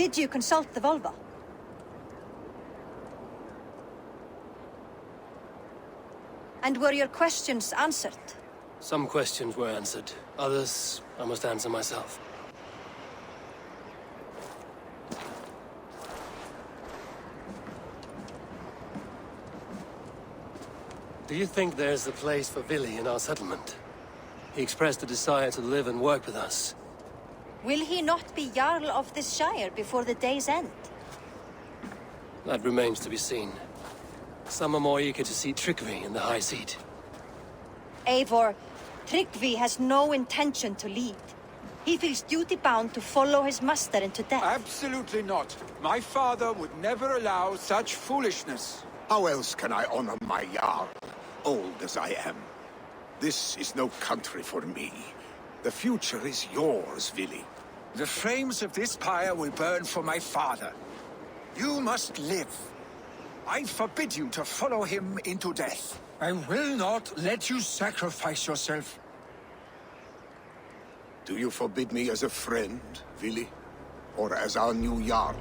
Did you consult the Volva? And were your questions answered? Some questions were answered. Others, I must answer myself. Do you think there's a place for Vili in our settlement? He expressed a desire to live and work with us. Will he not be Jarl of this Shire before the day's end? That remains to be seen. Some are more eager to see Tryggvi in the high seat. Eivor, Tryggvi has no intention to lead. He feels duty-bound to follow his master into death. Absolutely not. My father would never allow such foolishness. How else can I honor my Jarl, old as I am? This is no country for me. The future is yours, Vili. The flames of this pyre will burn for my father. You must live. I forbid you to follow him into death. I will not let you sacrifice yourself. Do you forbid me as a friend, Vili? Or as our new Jarl?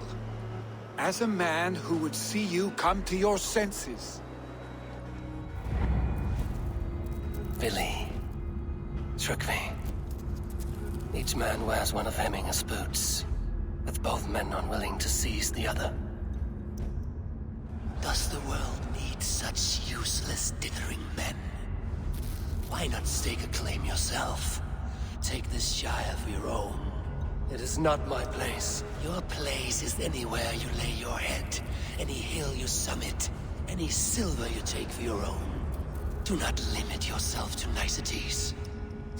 As a man who would see you come to your senses. Vili. Tryggvi. Each man wears one of Hemminger's boots, with both men unwilling to seize the other. Does the world need such useless, dithering men? Why not stake a claim yourself? Take this Shire for your own. It is not my place. Your place is anywhere you lay your head, any hill you summit, any silver you take for your own. Do not limit yourself to niceties.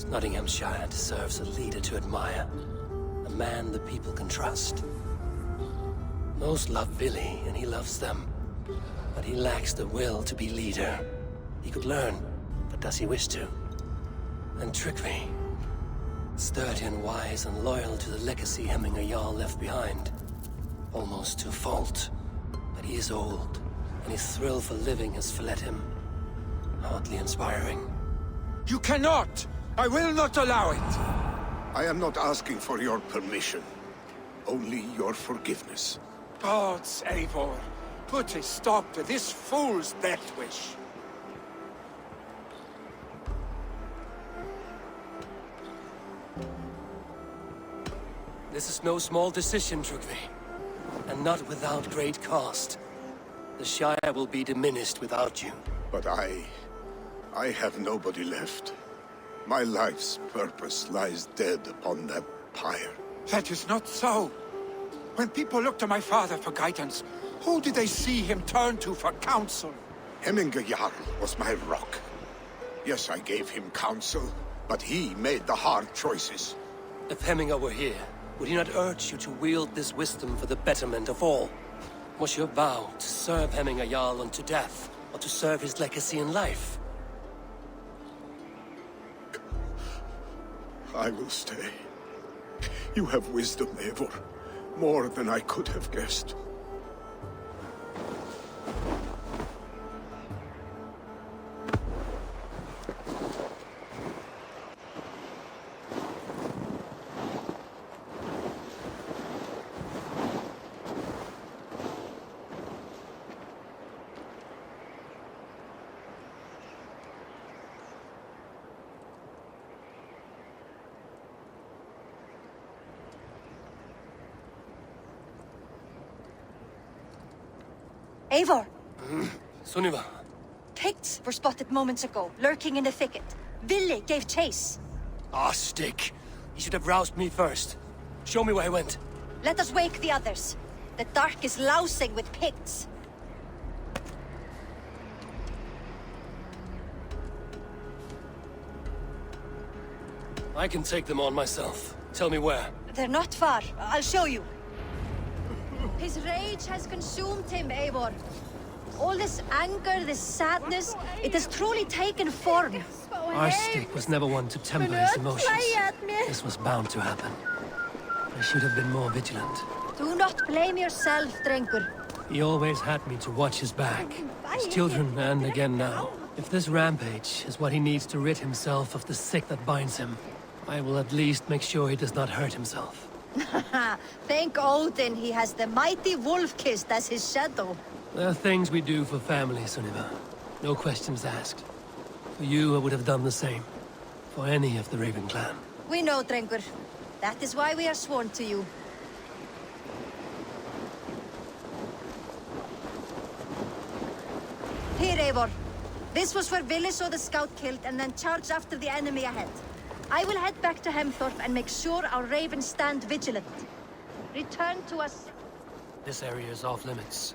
Nottinghamshire deserves a leader to admire. A man the people can trust. Most love Vili, and he loves them. But he lacks the will to be leader. He could learn, but does he wish to? And Tryggvi. Sturdy and wise and loyal to the legacy Hemminger Jarl left behind. Almost to a fault. But he is old, and his thrill for living has fled him. Hardly inspiring. You cannot! I will not allow it! I am not asking for your permission. Only your forgiveness. Gods, Eivor, put a stop to this fool's death wish. This is no small decision, Tryggvi. And not without great cost. The Shire will be diminished without you. But I have nobody left. My life's purpose lies dead upon that pyre. That is not so. When people look to my father for guidance, who did they see him turn to for counsel? Hemminger Jarl was my rock. Yes, I gave him counsel, but he made the hard choices. If Hemminger were here, would he not urge you to wield this wisdom for the betterment of all? Was your vow to serve Hemminger Jarl unto death, or to serve his legacy in life? I will stay. You have wisdom, Eivor. More than I could have guessed. Eivor! Sunniva. Picts were spotted moments ago, lurking in the thicket. Vili gave chase. Ah, stick. He should have roused me first. Show me where he went. Let us wake the others. The dark is lousing with Picts. I can take them on myself. Tell me where. They're not far. I'll show you. His rage has consumed him, Eivor. All this anger, this sadness, it has truly taken form. Our stick was never one to temper his emotions. This was bound to happen. I should have been more vigilant. Do not blame yourself, Drengur. He always had me to watch his back. His children, and again now. If this rampage is what he needs to rid himself of the sick that binds him, I will at least make sure he does not hurt himself. Thank Odin he has the mighty Wolf-Kissed as his shadow. There are things we do for family, Sunniva. No questions asked. For you, I would have done the same. For any of the Raven clan. We know, Drengur. That is why we are sworn to you. Here, Eivor. This was where Vili saw the scout killed and then charged after the enemy ahead. I will head back to Hemthorpe and make sure our ravens stand vigilant. Return to us. This area is off limits.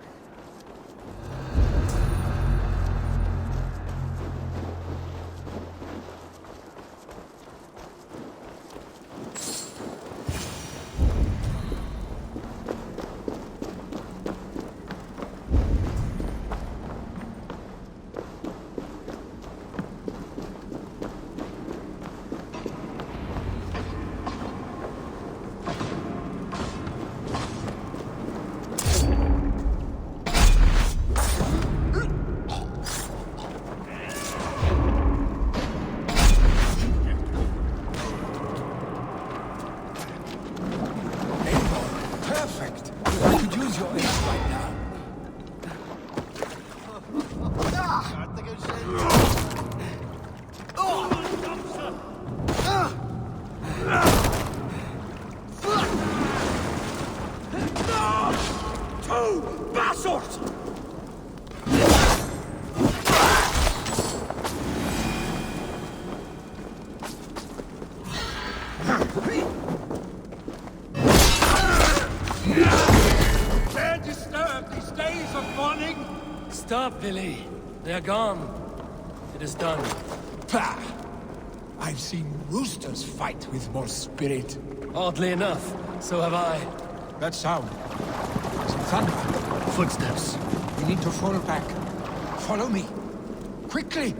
Perfect. I could use your aid right now. Two bastards! Can't disturb these days of mourning. Stop, Vili. They're gone. It is done. Pah! I've seen roosters fight with more spirit. Oddly enough, so have I. That sound. Some thunder. Footsteps. We need to fall back. Follow me. Quickly!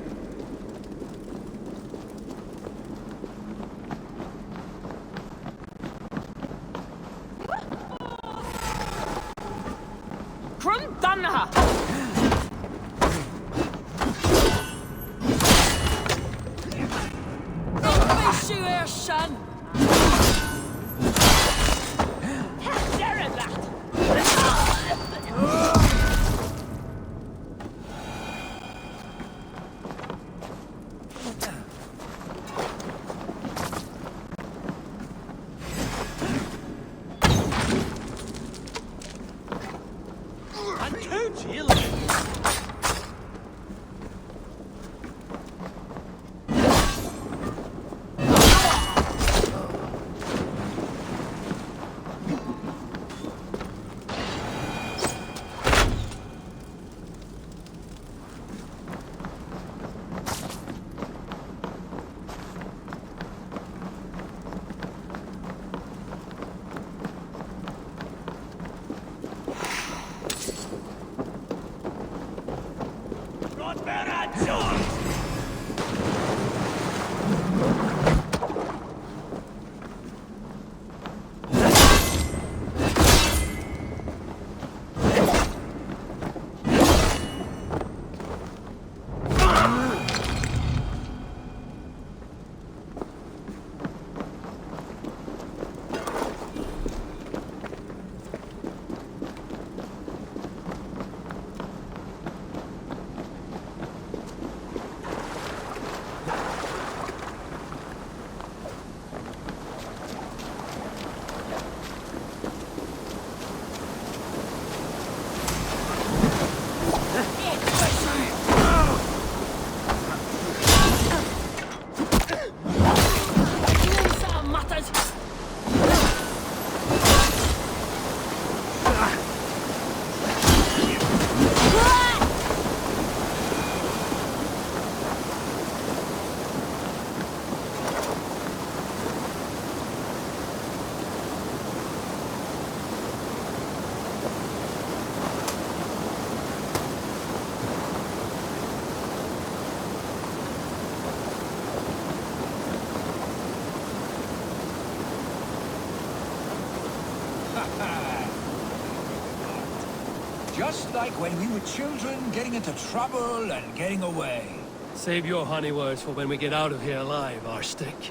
Just like when we were children, getting into trouble and getting away. Save your honey words for when we get out of here alive, Arstick.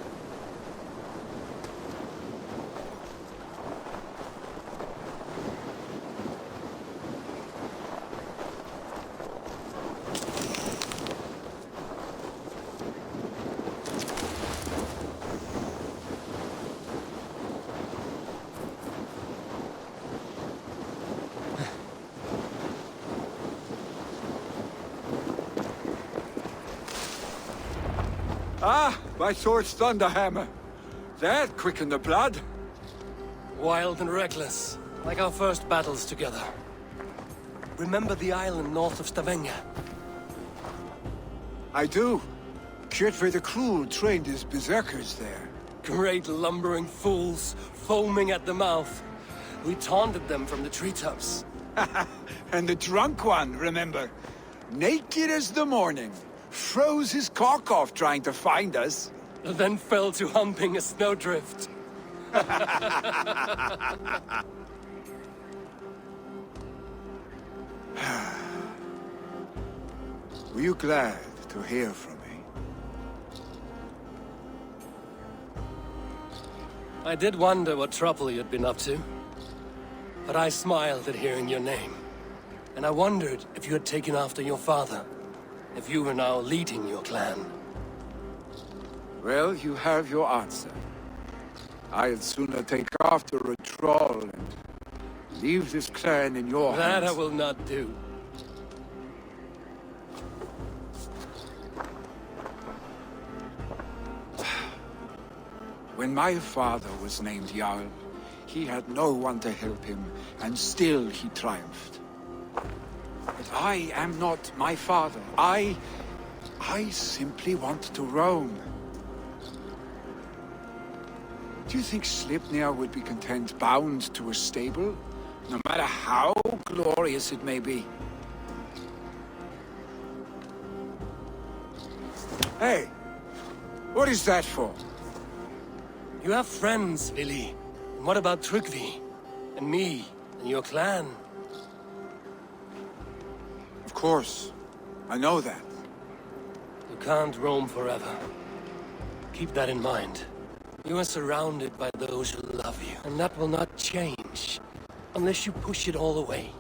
Ah, by Thor's thunderhammer. That quickened the blood. Wild and reckless, like our first battles together. Remember the island north of Stavanger? I do. Kjotve the Cruel trained his berserkers there. Great lumbering fools, foaming at the mouth. We taunted them from the treetops. And the drunk one, remember? Naked as the morning. Froze his cock off trying to find us. Then fell to humping a snowdrift. Were you glad to hear from me? I did wonder what trouble you'd been up to. But I smiled at hearing your name. And I wondered if you had taken after your father. If you were now leading your clan. Well, you have your answer. I'd sooner take after a troll and leave this clan in your hands. That I will not do. When my father was named Jarl, he had no one to help him, and still he triumphed. But I am not my father. I simply want to roam. Do you think Sleipnir would be content bound to a stable, no matter how glorious it may be? Hey, what is that for? You have friends, Vili. And what about Tryggvi? And me? And your clan? Of course, I know that. You can't roam forever. Keep that in mind. You are surrounded by those who love you, and that will not change unless you push it all away.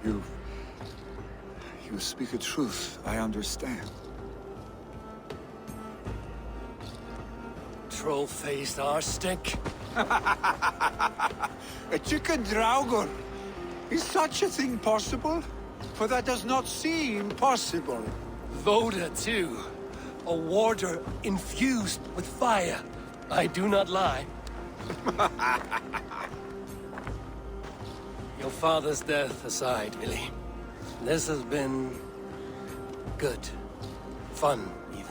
You speak a truth, I understand. Troll-faced arstick. A chicken draugur! Is such a thing possible? For that does not seem possible. Voda, too. A warder infused with fire. I do not lie. Your father's death aside, Vili. This has been... good. Fun, even.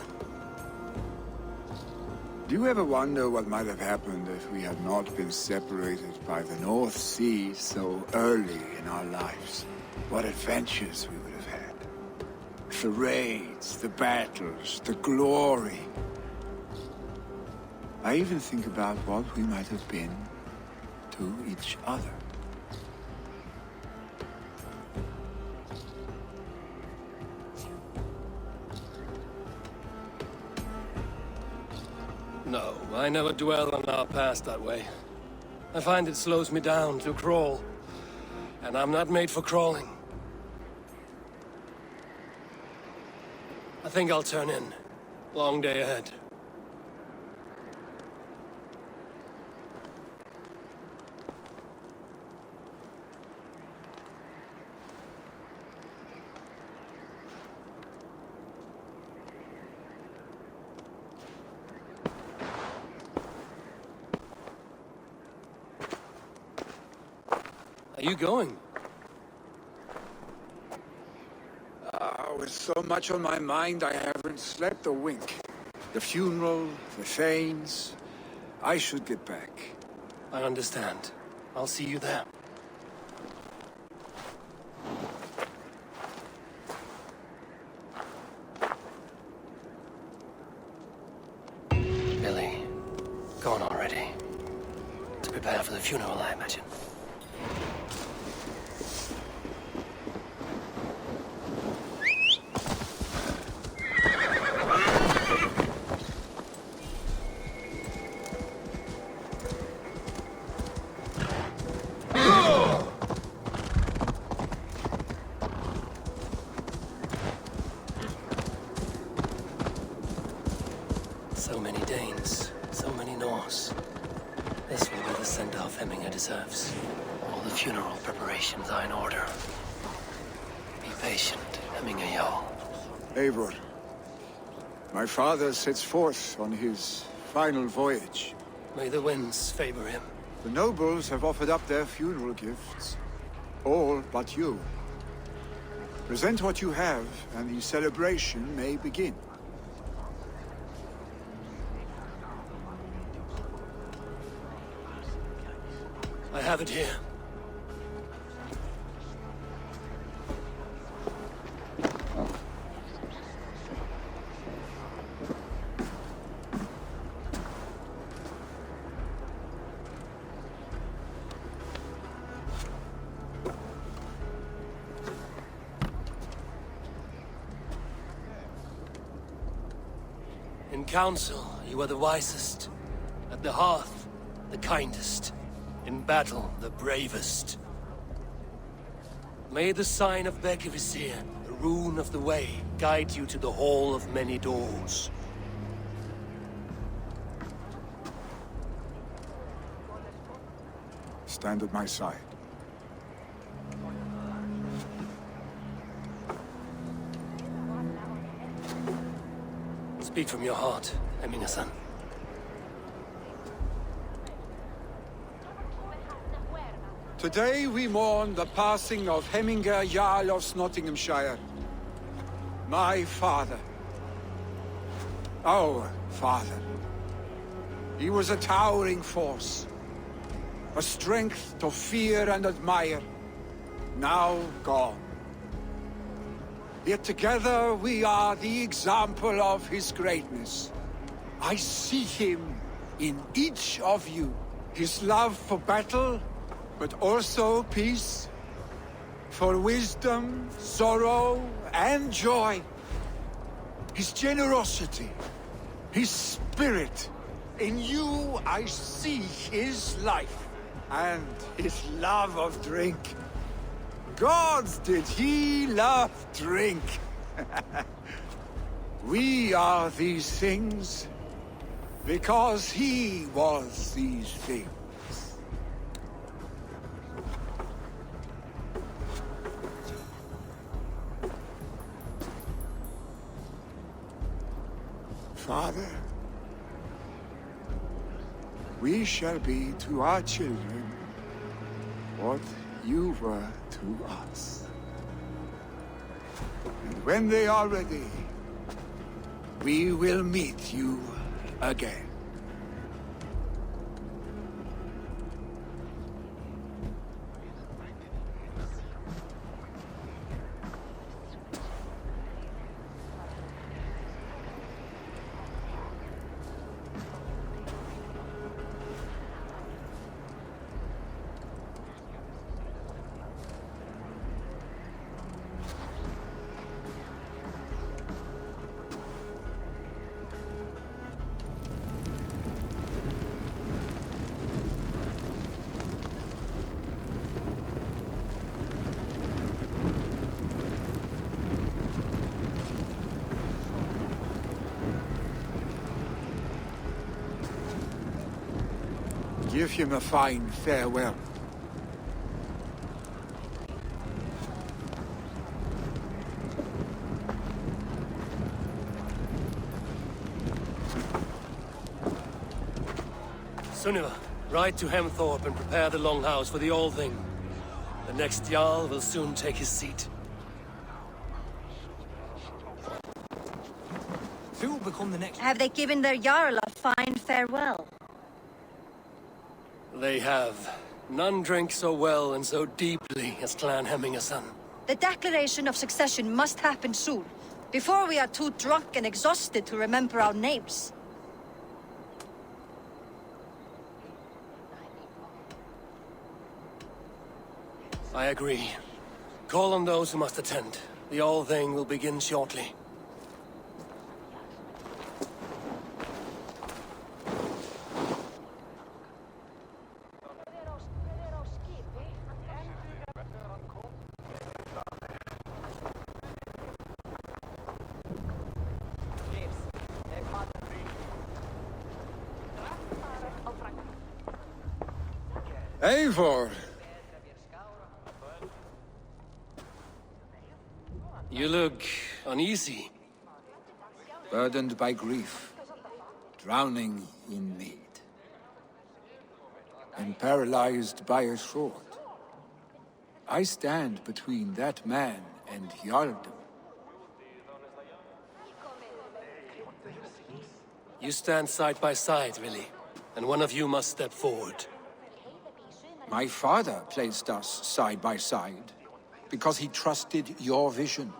Do you ever wonder what might have happened if we had not been separated by the North Sea so early in our lives? What adventures we would have had. The raids, the battles, the glory. I even think about what we might have been to each other. No, I never dwell on our past that way. I find it slows me down to crawl. And I'm not made for crawling. I think I'll turn in. Long day ahead. Are you going? With so much on my mind, I haven't slept a wink. The funeral, the Thanes. I should get back. I understand. I'll see you there. Billy, gone already. To prepare for the funeral, I imagine. So many Danes, so many Norse. This will be the send-off Hemminger deserves. All the funeral preparations are in order. Be patient, Hemminger Jarl. Eivor, My father sets forth on his final voyage. May the winds favor him. The nobles have offered up their funeral gifts. All but you. Present what you have, and the celebration may begin. I have it here. In council, you are the wisest. At the hearth, the kindest. In battle, the bravest. May the sign of Bekivisir, the rune of the way, guide you to the Hall of Many Doors. Stand at my side. Speak from your heart, Eminasan. Today we mourn the passing of Heminger Jarl of Nottinghamshire. My father. Our father. He was a towering force. A strength to fear and admire. Now gone. Yet together we are the example of his greatness. I see him in each of you. His love for battle, but also peace. For wisdom, sorrow, and joy. His generosity, his spirit. In you I see his life, and his love of drink. Gods, did he love drink! We are these things because he was these things. Father, we shall be to our children what you were to us. And when they are ready, we will meet you again. Give him a fine farewell. Sunniva, ride to Hemthorpe and prepare the Longhouse for the Old Thing. The next Jarl will soon take his seat. Who will become the next? Have they given their Jarl a fine farewell? They have. None drink so well and so deeply as Clan Hemmingerson. The declaration of succession must happen soon, before we are too drunk and exhausted to remember our names. I agree. Call on those who must attend. The All Thing will begin shortly. Eivor! You look uneasy. burdened by grief, drowning in need, and paralyzed by a sword. I stand between that man and Jarldom. You stand side by side, really, and one of you must step forward. My father placed us side by side because he trusted your vision.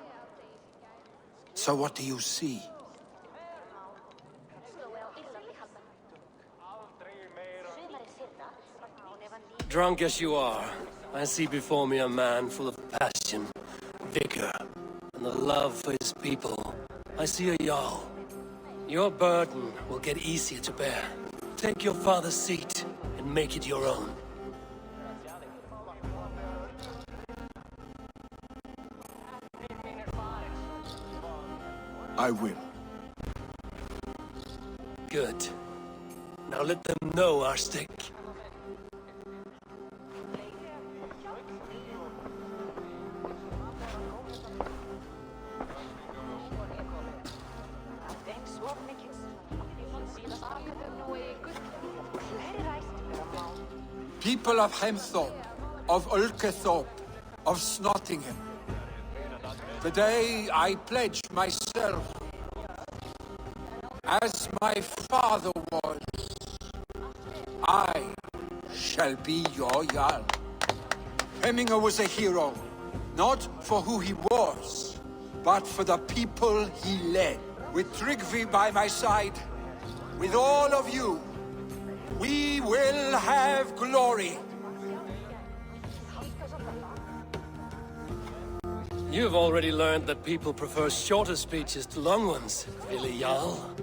So what do you see? Drunk as you are, I see before me a man full of passion, vigor, and the love for his people. I see a Jarl. Your burden will get easier to bear. Take your father's seat and make it your own. I will. Good. Now let them know our stick. People of Hemthorpe, of Ulkethorpe, of Snottingham. Today I pledge myself, as my father was, I shall be your Jarl. Hemminger was a hero, not for who he was, but for the people he led. With Tryggvi by my side, with all of you, we will have glory. You've already learned that people prefer shorter speeches to long ones, Willi Jarl.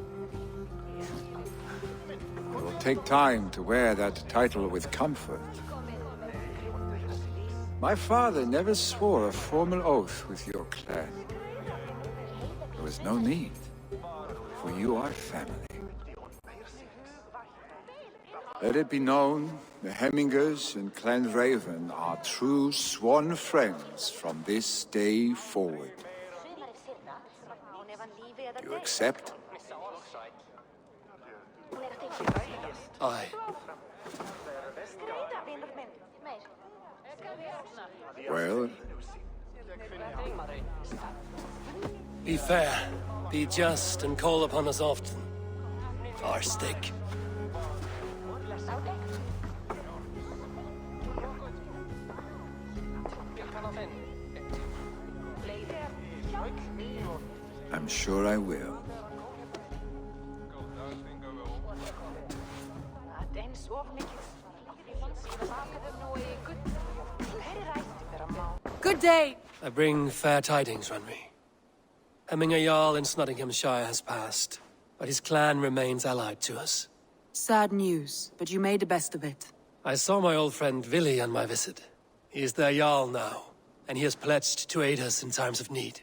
It will take time to wear that title with comfort. My father never swore a formal oath with your clan. There was no need, for you are family. Let it be known, the Hemmingers and Clan Raven are true sworn friends from this day forward. You accept? Aye. Well, Be fair, be just, and call upon us often. Our stick. I'm sure I will. Good day. I bring fair tidings, Runry. Hemminger Jarl in Snottinghamshire has passed, but his clan remains allied to us. Sad news, but you made the best of it. I saw my old friend Willi on my visit. He is their Jarl now, and he has pledged to aid us in times of need.